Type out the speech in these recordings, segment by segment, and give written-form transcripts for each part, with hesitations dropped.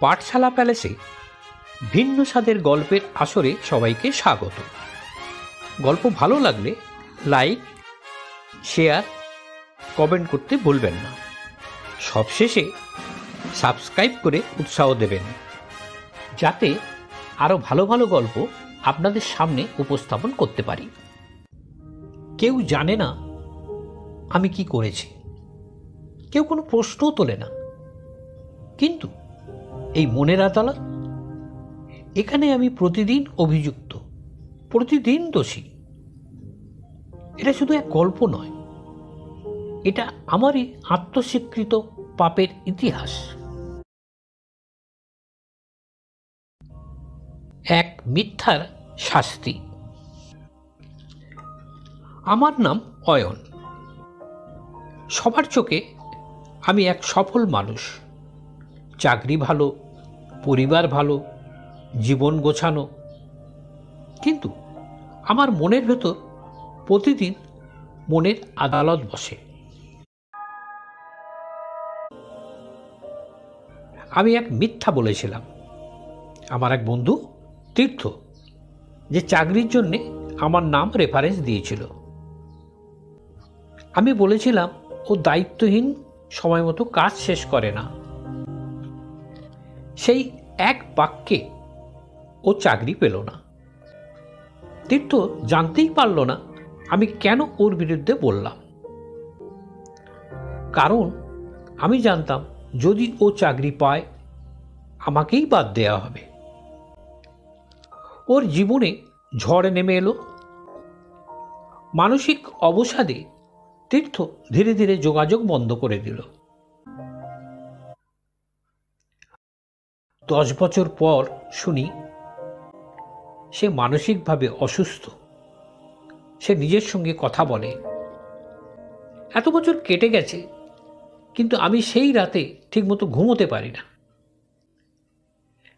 পাঠশালা প্যালেসে ভিন্ন স্বাদের গল্পের আসরে সবাইকে স্বাগত। গল্প ভালো লাগলে লাইক, শেয়ার, কমেন্ট করতে ভুলবেন না। সবশেষে সাবস্ক্রাইব করে উৎসাহ দেবেন, যাতে আরও ভালো ভালো গল্প আপনাদের সামনে উপস্থাপন করতে পারি। কেউ জানে না আমি কি করেছি, কেউ কোনো প্রশ্নও তোলে না, কিন্তু এই মনের আদালত, এখানে আমি প্রতিদিন অভিযুক্ত, প্রতিদিন দোষী। এটা শুধু এক গল্প নয়, এটা আমারই আত্মস্বীকৃত পাপের ইতিহাস। এক মিথ্যার শাস্তি। আমার নাম অয়ন। সবার চোখে আমি এক সফল মানুষ। চাকরি ভালো, পরিবার ভালো, জীবন গোছানো। কিন্তু আমার মনের ভেতর প্রতিদিন মনের আদালত বসে। আমি এক মিথ্যা বলেছিলাম আমার এক বন্ধু তীর্থ, যে চাকরির জন্যে আমার নাম রেফারেন্স দিয়েছিল। আমি বলেছিলাম ও দায়িত্বহীন, সময় মতো কাজ শেষ করে না। সেই এক বাক্যে ও চাকরি পেল না। তীর্থ জানতেই পারল না আমি কেন ওর বিরুদ্ধে বললাম। কারণ আমি জানতাম যদি ও চাকরি পায় আমাকেই বাদ দেওয়া হবে। ওর জীবনে ঝড় নেমে এলো। মানসিক অবসাদে তীর্থ ধীরে ধীরে যোগাযোগ বন্ধ করে দিল। 10 বছর পর শুনি সে মানসিকভাবে অসুস্থ। সে নিজের সঙ্গে কথা বলে। এত বছর কেটে গেছে, কিন্তু আমি সেই রাতে ঠিকমতো ঘুমোতে পারি না।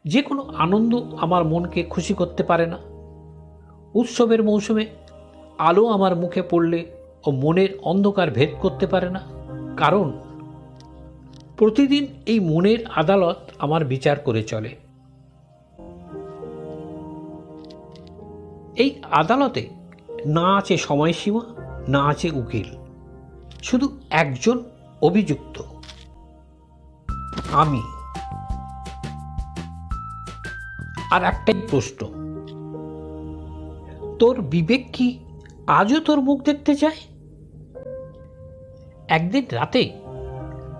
যে কোনো আনন্দ আমার মনকে খুশি করতে পারে না। উৎসবের মৌসুমে আলো আমার মুখে পড়লে ও মনের অন্ধকার ভেদ করতে পারে না। কারণ প্রতিদিন এই মনের আদালত আমার বিচার করে চলে। এই আদালতে না আছে সময়সীমা, না আছে উকিল, শুধু একজন অভিযুক্ত, আমি। আর একটাই প্রশ্ন, তোর বিবেক কি আজও তোর মুখ দেখতে চায়? একদিন রাতে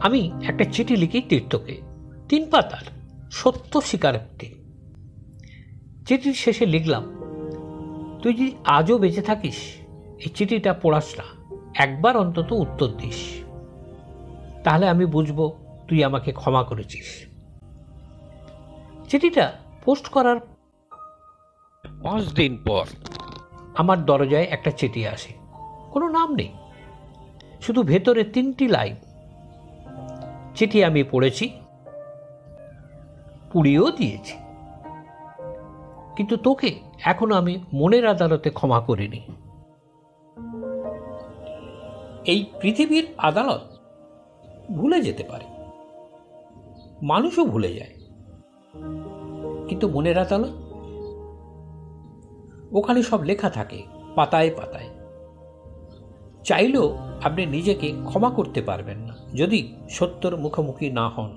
আমি একটা চিঠি লিখি তীর্থকে, 3 পাতার সত্য স্বীকারোক্তি। চিঠির শেষে লিখলাম, তুই যদি আজও বেঁচে থাকিস এই চিঠিটা পড়াস না, একবার অন্তত উত্তর দিস, তাহলে আমি বুঝবো তুই আমাকে ক্ষমা করেছিস। চিঠিটা পোস্ট করার 5 দিন পর আমার দরজায় একটা চিঠি আসে। কোনো নাম নেই, শুধু ভেতরে 3টি লাইন। চিঠি আমি পড়েছি, পুড়িয়েও দিয়েছি, কিন্তু তোকে এখনো আমি মনের আদালতে ক্ষমা করিনি। এই পৃথিবীর আদালত ভুলে যেতে পারে, মানুষও ভুলে যায়, কিন্তু মনের আদালত, ওখানে সব লেখা থাকে পাতায় পাতায়। চাইলেও আপনি নিজেকে ক্ষমা করতে পারবেন না যদি সত্যর মুখোমুখি না হন।